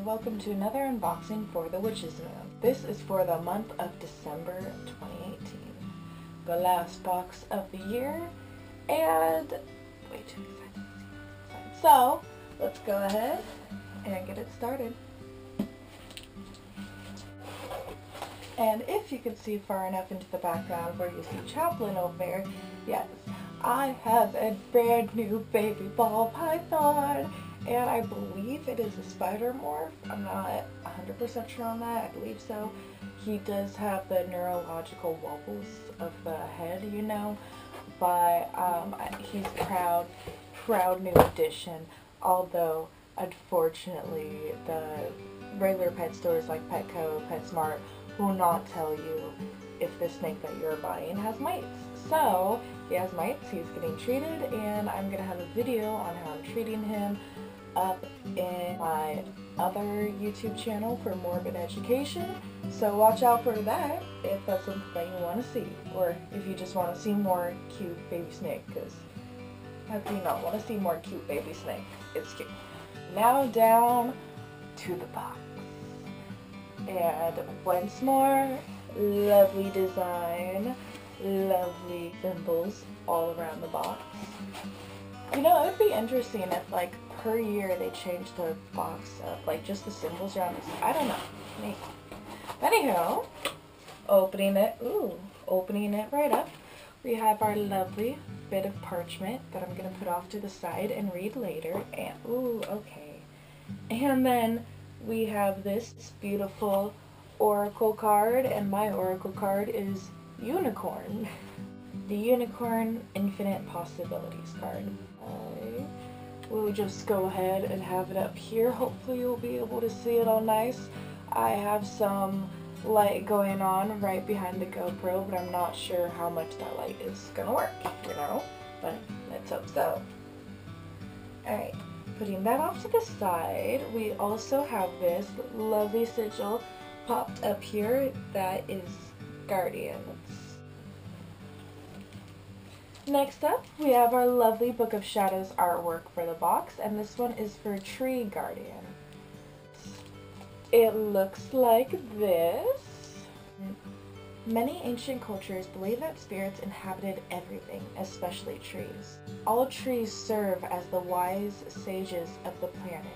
welcome to another unboxing for the Witches Moon. This is for the month of December 2018, the last box of the year, and way too excited. So let's go ahead and get it started. And if you can see far enough into the background where you see Chaplin over there, yes, I have a brand new baby ball python. And I believe it is a spider morph. I'm not 100% sure on that. I believe so. He does have the neurological wobbles of the head, you know. But he's proud new addition. Although, unfortunately, the regular pet stores like Petco, PetSmart will not tell you if the snake that you're buying has mites. So, he has mites, he's getting treated, and I'm going to have a video on how I'm treating him up in my other YouTube channel for morbid education, so watch out for that if that's something that you want to see, or if you just want to see more cute baby snake, because how can you not want to see more cute baby snake? It's cute. Now down to the box, and once more, lovely design, lovely symbols all around the box. You know, it would be interesting if, like, per year they changed the box up, like, just the symbols around this. I don't know. Maybe. Anyhow, opening it right up, we have our lovely bit of parchment that I'm going to put off to the side and read later. And, ooh, okay. And then we have this beautiful oracle card, and my oracle card is Unicorn. The Unicorn Infinite Possibilities card. We'll just go ahead and have it up here. Hopefully you'll be able to see it all nice. I have some light going on right behind the GoPro, but I'm not sure how much that light is gonna work, you know? But let's hope so. Alright, putting that off to the side, we also have this lovely sigil popped up here that is Guardians. Next up, we have our lovely Book of Shadows artwork for the box, and this one is for Tree Guardian. It looks like this. Many ancient cultures believe that spirits inhabited everything, especially trees. All trees serve as the wise sages of the planet.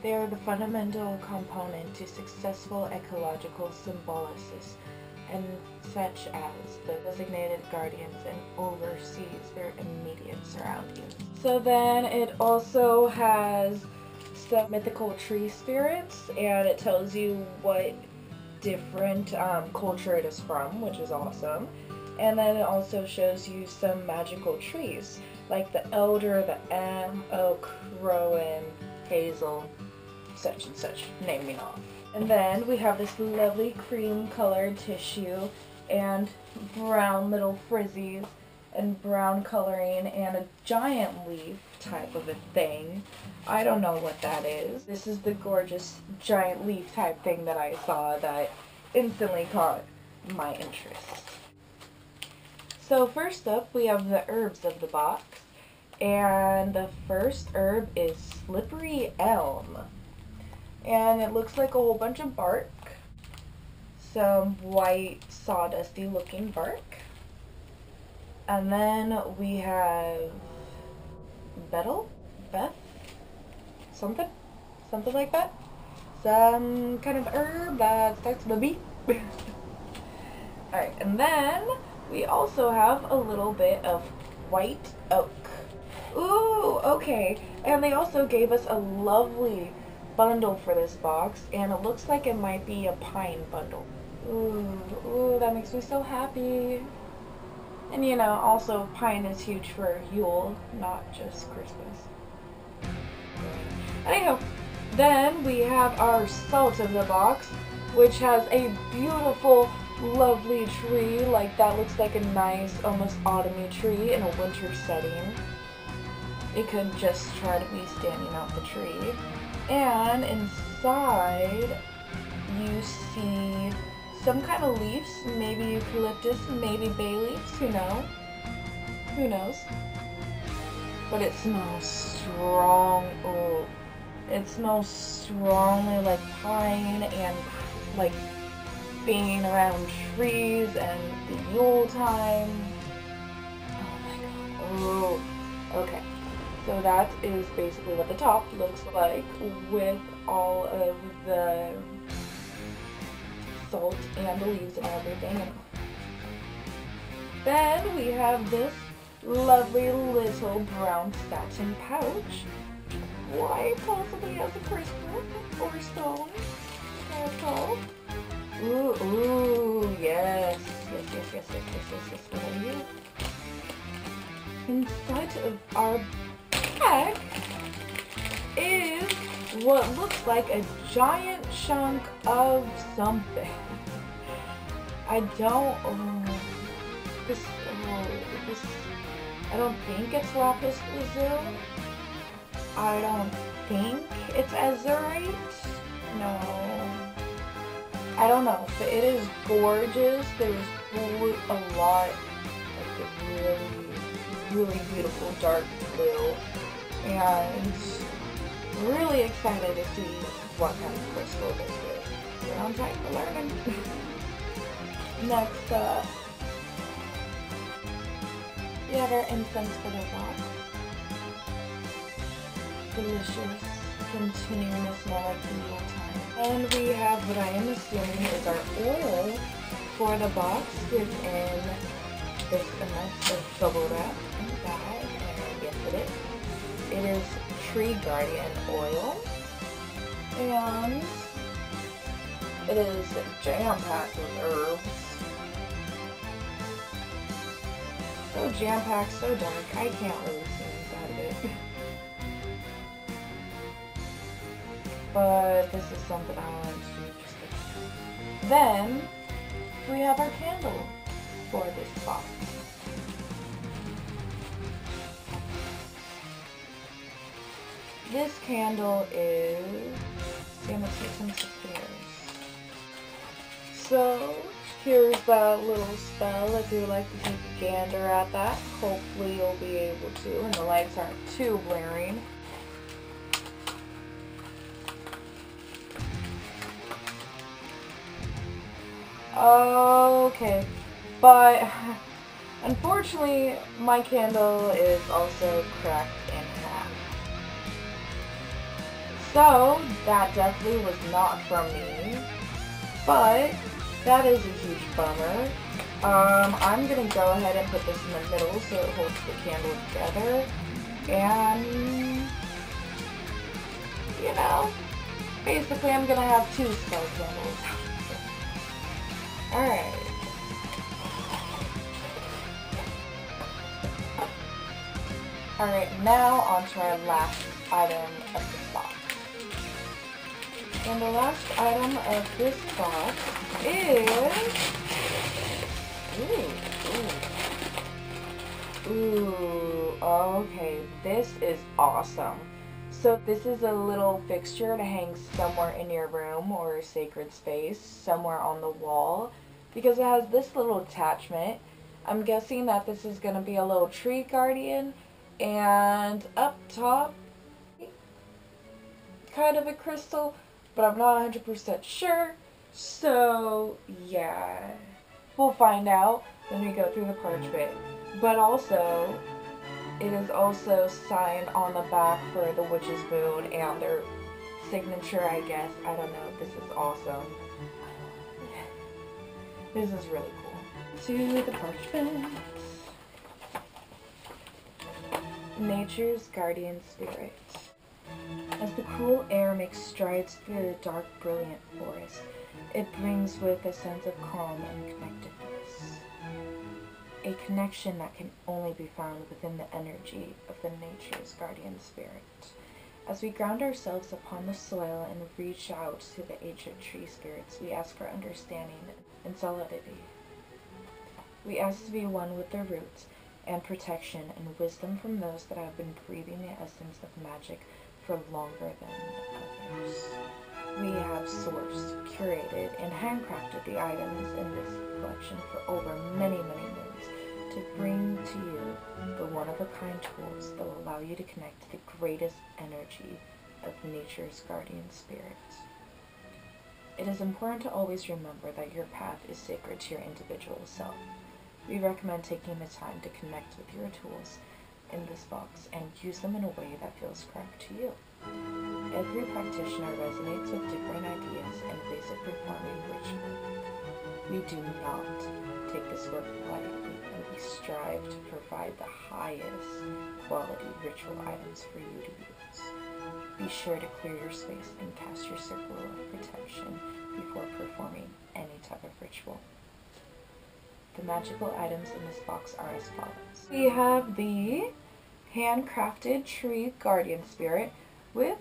They are the fundamental component to successful ecological symbiosis, and such as the designated guardians and oversees their immediate surroundings. So then it also has some mythical tree spirits, and it tells you what different culture it is from, which is awesome. And then it also shows you some magical trees, like the elder, the elm, oak, rowan, hazel, such and such, naming off. And then we have this lovely cream colored tissue and brown little frizzies and brown coloring and a giant leaf type of a thing. I don't know what that is. This is the gorgeous giant leaf type thing that I saw that instantly caught my interest. So first up we have the herbs of the box, and the first herb is slippery elm. And it looks like a whole bunch of bark. Some white, sawdusty looking bark. And then we have Beth? Something like that. Some kind of herb that starts with a B. Alright, and then we also have a little bit of white oak. Ooh, okay. And they also gave us a lovely bundle for this box, and it looks like it might be a pine bundle. Ooh, that makes me so happy. And you know, also pine is huge for Yule, not just Christmas. Anyhow, then we have our salt of the box, which has a beautiful, lovely tree. Like, that looks like a nice, almost autumny tree in a winter setting. It could just try to be standing out the tree. And inside, you see some kind of leaves, maybe eucalyptus, maybe bay leaves, who knows? But it smells strong. Oh, It smells strongly like pine and like being around trees and the Yule time. Oh my god. Oh, okay. So that is basically what the top looks like with all of the salt and the leaves and everything. Then we have this lovely little brown satin pouch. Why possibly has a crystal or stone? Sparkle. Ooh, yes. What are you? Inside of our bag is what looks like a giant chunk of something. I don't think it's lapis lazuli. I don't think it's azurite. No. I don't know, but it is gorgeous. There's a lot of really beautiful dark blue. And really excited to see what kind of crystal this is. We're on track for learning. Next up, we have our incense for the box. Delicious, continuing to smell like the Yule time. And we have what I am assuming is our oil for the box within this amount of bubble wrap in the bag. And yes, it is. It is Tree Guardian oil. And it is jam-packed with herbs. So jam-packed, so dark, I can't really see inside of it. But this is something I wanted to just get. Then, we have our candle for this box. This candle is Sanitation Superiors. So, here's that little spell if you would like to take a gander at that. Hopefully you'll be able to, and the lights aren't too blaring. Okay, but unfortunately my candle is also cracked in half. So that definitely was not from me, but that is a huge bummer. I'm gonna go ahead and put this in the middle so it holds the candle together, and you know, basically I'm gonna have two spell candles. Alright. Alright, now on to our last item of this box. And the last item of this box is... Ooh, okay, this is awesome. So this is a little fixture to hang somewhere in your room or a sacred space, somewhere on the wall, because it has this little attachment. I'm guessing that this is going to be a little tree guardian, and up top, kind of a crystal, but I'm not 100% sure, so yeah, we'll find out when we go through the parchment. But also, it is also signed on the back for the witch's moon and their signature, I guess. I don't know. This is awesome. This is really cool. To the parchment. Nature's guardian spirit. As the cool air makes strides through the dark, brilliant forest, it brings with a sense of calm and connectedness. A connection that can only be found within the energy of the nature's guardian spirit. As we ground ourselves upon the soil and reach out to the ancient tree spirits, we ask for understanding and solidity. We ask to be one with the roots and protection and wisdom from those that have been breathing the essence of magic for longer than others. We have sourced, curated, and handcrafted the items in this collection for over many moons to bring to you the one-of-a-kind tools that will allow you to connect to the greatest energy of nature's guardian spirits. It is important to always remember that your path is sacred to your individual self. We recommend taking the time to connect with your tools in this box and use them in a way that feels correct to you. Every practitioner resonates with different ideas and ways of performing ritual. We do not take this work lightly, and we strive to provide the highest quality ritual items for you to use. Be sure to clear your space and cast your circle of protection before performing any type of ritual. The magical items in this box are as follows. We have the handcrafted tree guardian spirit with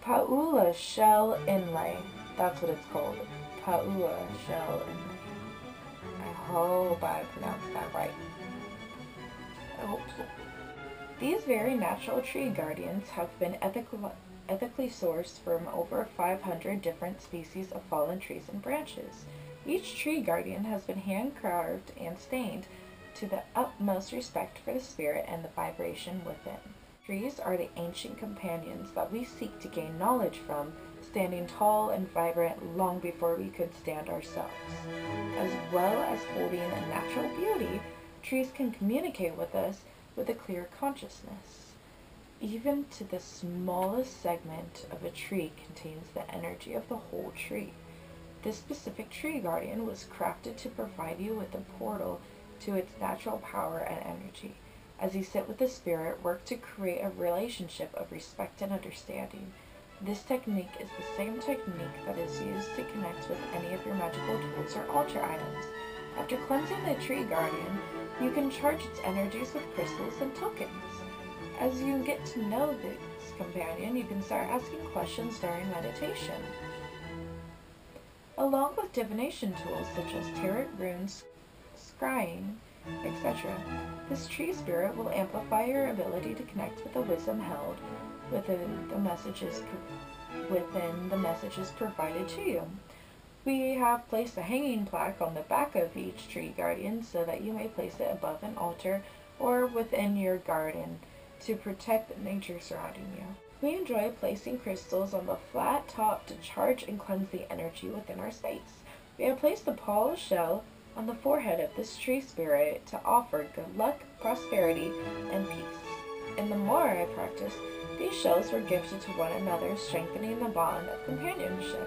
Paula shell inlay. That's what it's called. Paula shell inlay. I hope I pronounced that right. I hope so. These very natural tree guardians have been ethically sourced from over 500 different species of fallen trees and branches. Each tree guardian has been hand-carved and stained to the utmost respect for the spirit and the vibration within. Trees are the ancient companions that we seek to gain knowledge from, standing tall and vibrant long before we could stand ourselves. As well as holding a natural beauty, trees can communicate with us with a clear consciousness. Even to the smallest segment of a tree contains the energy of the whole tree. This specific tree guardian was crafted to provide you with a portal to its natural power and energy. As you sit with the spirit, work to create a relationship of respect and understanding. This technique is the same technique that is used to connect with any of your magical tools or altar items. After cleansing the tree guardian, you can charge its energies with crystals and tokens. As you get to know this companion, you can start asking questions during meditation. Along with divination tools such as tarot runes, scrying, etc., this tree spirit will amplify your ability to connect with the wisdom held within the messages provided to you. We have placed a hanging plaque on the back of each tree guardian so that you may place it above an altar or within your garden to protect the nature surrounding you. We enjoy placing crystals on the flat top to charge and cleanse the energy within our space. We have placed the polished shell on the forehead of this tree spirit to offer good luck, prosperity, and peace. And the more I practice, these shells were gifted to one another, strengthening the bond of companionship.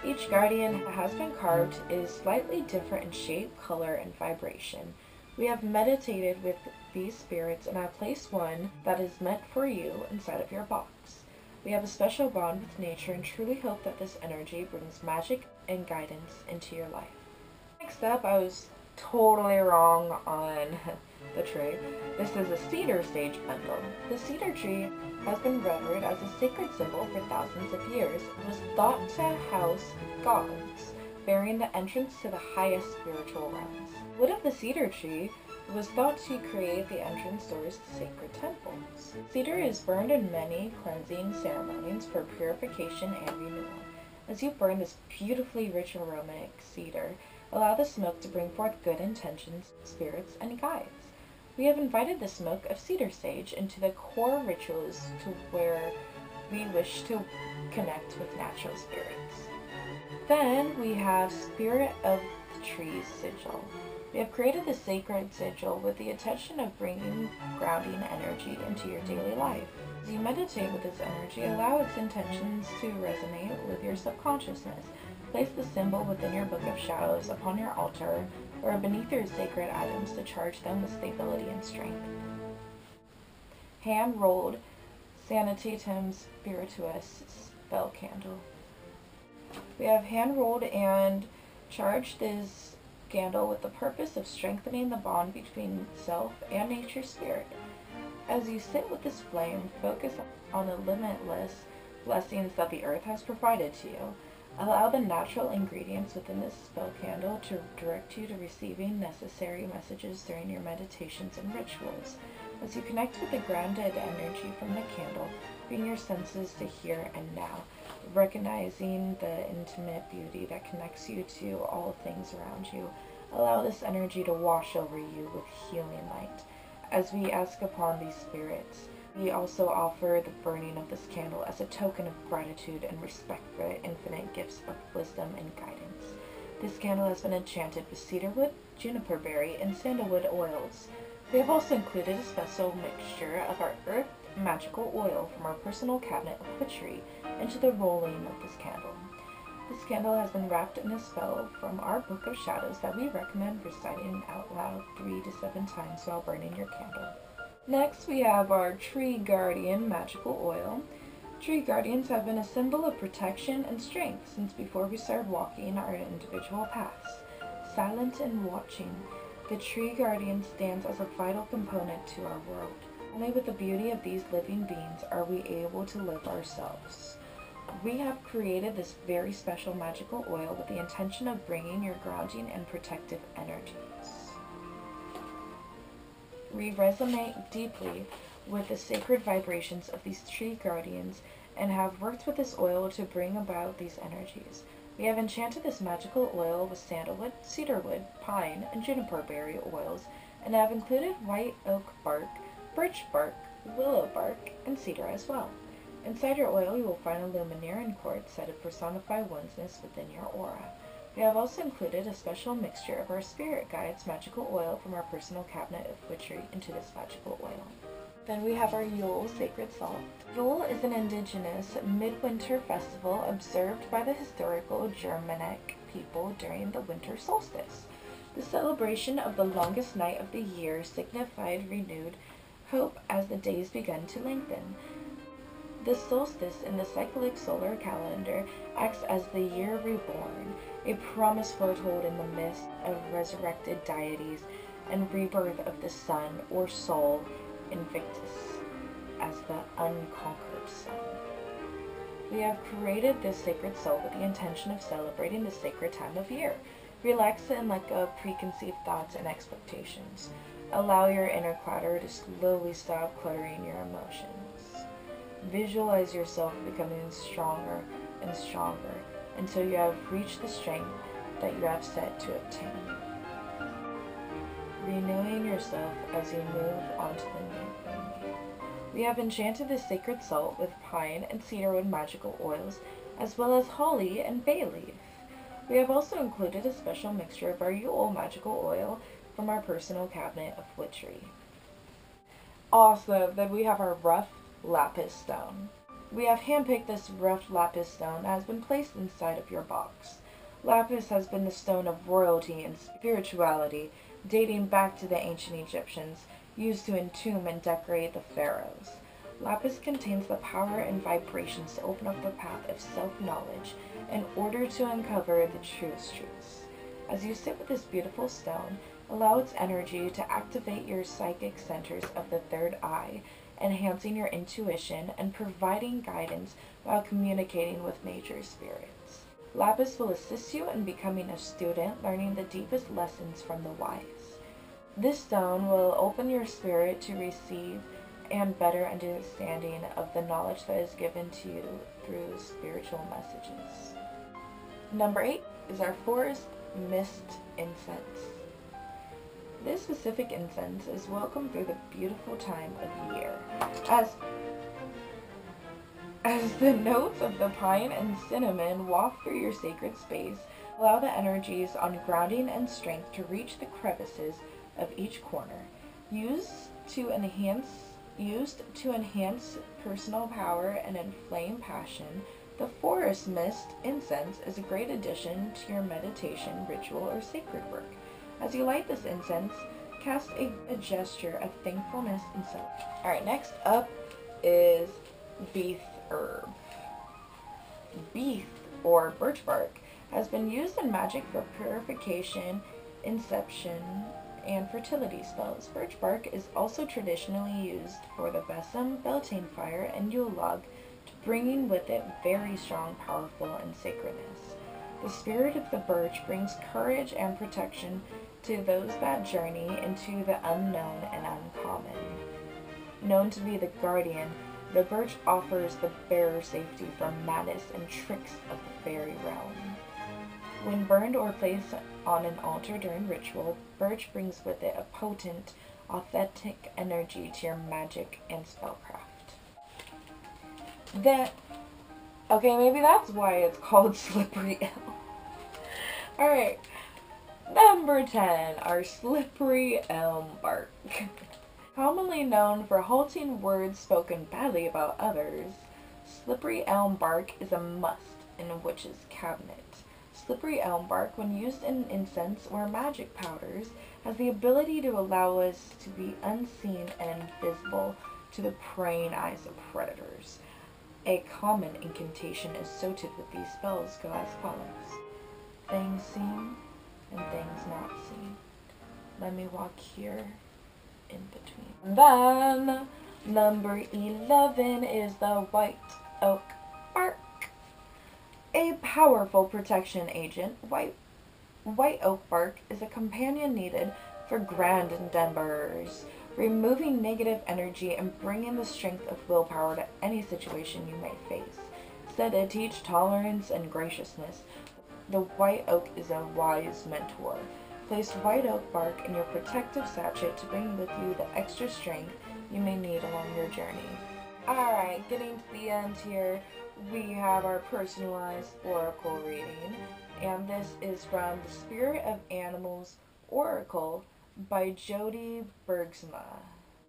Each guardian that has been carved is slightly different in shape, color, and vibration. We have meditated with these spirits and have placed one that is meant for you inside of your box. We have a special bond with nature and truly hope that this energy brings magic and guidance into your life. Next up, I was totally wrong on the tree. This is a cedar sage bundle. The cedar tree has been revered as a sacred symbol for thousands of years. It was thought to house gods, bearing the entrance to the highest spiritual realms. Wood of the cedar tree was thought to create the entrance doors to sacred temples. Cedar is burned in many cleansing ceremonies for purification and renewal. As you burn this beautifully rich aromatic cedar, allow the smoke to bring forth good intentions, spirits, and guides. We have invited the smoke of cedar sage into the core rituals to where we wish to connect with natural spirits. Then we have Spirit of the Trees Sigil. We have created the sacred sigil with the intention of bringing grounding energy into your daily life. As you meditate with this energy, allow its intentions to resonate with your subconsciousness. Place the symbol within your book of shadows, upon your altar, or beneath your sacred items to charge them with stability and strength. Hand-rolled Sanitatum Spirituus spell candle. We have hand-rolled and charged this candle with the purpose of strengthening the bond between self and nature spirit. As you sit with this flame, focus on the limitless blessings that the earth has provided to you. Allow the natural ingredients within this spell candle to direct you to receiving necessary messages during your meditations and rituals. As you connect with the grounded energy from the candle, bring your senses to here and now, recognizing the intimate beauty that connects you to all things around you. Allow this energy to wash over you with healing light. As we ask upon these spirits, We also offer the burning of this candle as a token of gratitude and respect for the infinite gifts of wisdom and guidance. This candle has been enchanted with cedarwood, juniper berry, and sandalwood oils. We have also included a special mixture of our earth magical oil from our personal cabinet of witchery into the rolling of this candle. This candle has been wrapped in a spell from our Book of Shadows that we recommend reciting out loud 3 to 7 times while burning your candle. Next, we have our Tree Guardian magical oil. Tree Guardians have been a symbol of protection and strength since before we started walking our individual paths. Silent and watching, the Tree Guardian stands as a vital component to our world. Only with the beauty of these living beings are we able to live ourselves. We have created this very special magical oil with the intention of bringing your grounding and protective energies. We resonate deeply with the sacred vibrations of these tree guardians and have worked with this oil to bring about these energies. We have enchanted this magical oil with sandalwood, cedarwood, pine, and juniper berry oils, and have included white oak bark, birch bark, willow bark, and cedar as well. Inside your oil, you will find a luminaire quartz set to personify oneness within your aura. We have also included a special mixture of our spirit guides magical oil from our personal cabinet of witchery into this magical oil. Then we have our Yule sacred salt. Yule is an indigenous midwinter festival observed by the historical Germanic people during the winter solstice. The celebration of the longest night of the year signified renewed hope as the days began to lengthen. The solstice in the cyclic solar calendar acts as the year reborn, a promise foretold in the mist of resurrected deities and rebirth of the sun or soul Invictus as the unconquered sun. We have created this sacred salt with the intention of celebrating the sacred time of year. Relax and let go of preconceived thoughts and expectations. Allow your inner clutter to slowly stop cluttering your emotions. Visualize yourself becoming stronger and stronger until you have reached the strength that you have set to obtain. Renewing yourself as you move on to the new. We have enchanted this sacred salt with pine and cedarwood magical oils, as well as holly and bay leaf. We have also included a special mixture of our Yule magical oil from our personal cabinet of witchery. Awesome! Then we have our rough lapis stone. We have handpicked this rough lapis stone that has been placed inside of your box. Lapis has been the stone of royalty and spirituality, dating back to the ancient Egyptians, used to entomb and decorate the pharaohs. Lapis contains the power and vibrations to open up the path of self-knowledge in order to uncover the truest truths. As you sit with this beautiful stone, allow its energy to activate your psychic centers of the third eye, enhancing your intuition and providing guidance while communicating with nature spirits. Lapis will assist you in becoming a student, learning the deepest lessons from the wise. This stone will open your spirit to receive and better understanding of the knowledge that is given to you through spiritual messages. Number 8 is our forest mist incense. This specific incense is welcome through the beautiful time of year, as the notes of the pine and cinnamon waft through your sacred space. Allow the energies on grounding and strength to reach the crevices of each corner. Used to enhance personal power and inflame passion, the forest mist incense is a great addition to your meditation, ritual, or sacred work. As you light this incense, cast a gesture of thankfulness and self. Alright, next up is beef herb. Beef, or birch bark, has been used in magic for purification, inception, and fertility spells. Birch bark is also traditionally used for the besom, Beltane fire, and Yule log, bringing with it very strong, powerful, and sacredness. The spirit of the birch brings courage and protection to those that journey into the unknown and uncommon. Known to be the guardian, the birch offers the bearer safety from madness and tricks of the fairy realm. When burned or placed on an altar during ritual, birch brings with it a potent authentic energy to your magic and spellcraft. Okay, maybe that's why it's called Slippery Elm. Alright, number 10, our slippery elm bark. Commonly known for halting words spoken badly about others, slippery elm bark is a must in a witch's cabinet. Slippery elm bark, when used in incense or magic powders, has the ability to allow us to be unseen and invisible to the preying eyes of predators. A common incantation associated with these spells go as follows. Things seen and things not seen. Let me walk here in between. And then, number 11 is the white oak bark. A powerful protection agent, white oak bark is a companion needed for grand endeavors, removing negative energy and bringing the strength of willpower to any situation you may face. Said to teach tolerance and graciousness, the white oak is a wise mentor. Place white oak bark in your protective sachet to bring with you the extra strength you may need along your journey. Alright, getting to the end here, we have our personalized oracle reading, and this is from The Spirit of Animals Oracle by Jody Bergsma.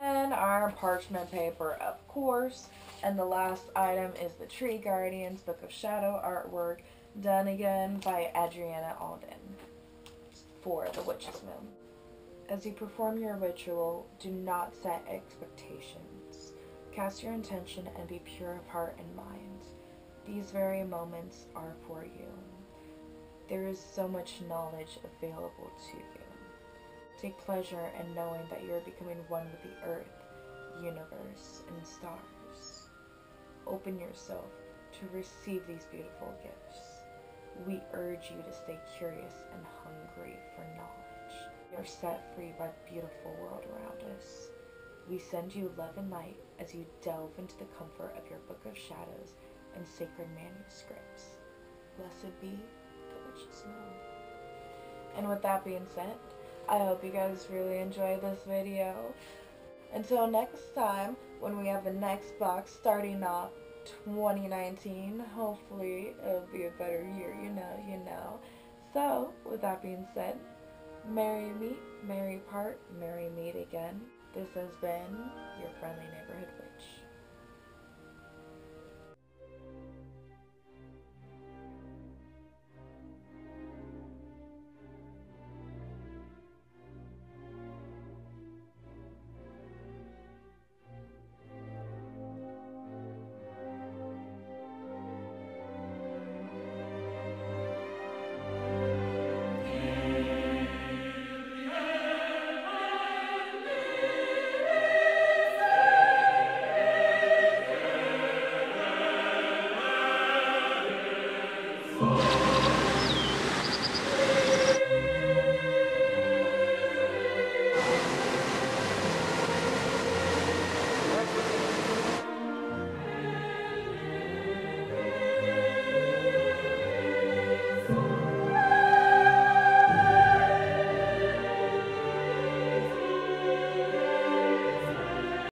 And our parchment paper, of course, and the last item is the Tree Guardians Book of Shadow artwork, done again by Adriana Alden for the Witch's Moon. As you perform your ritual, do not set expectations. Cast your intention and be pure of heart and mind. These very moments are for you. There is so much knowledge available to you. Take pleasure in knowing that you are becoming one with the earth, universe, and stars. Open yourself to receive these beautiful gifts. We urge you to stay curious and hungry for knowledge. You are set free by the beautiful world around us. We send you love and light as you delve into the comfort of your Book of Shadows and sacred manuscripts. Blessed be the Witch's Moon. And with that being said, I hope you guys really enjoyed this video. Until next time, when we have the next box starting off 2019, hopefully it'll be a better year, you know. So, with that being said, merry meet, merry part, merry meet again. This has been your friendly neighborhood witch.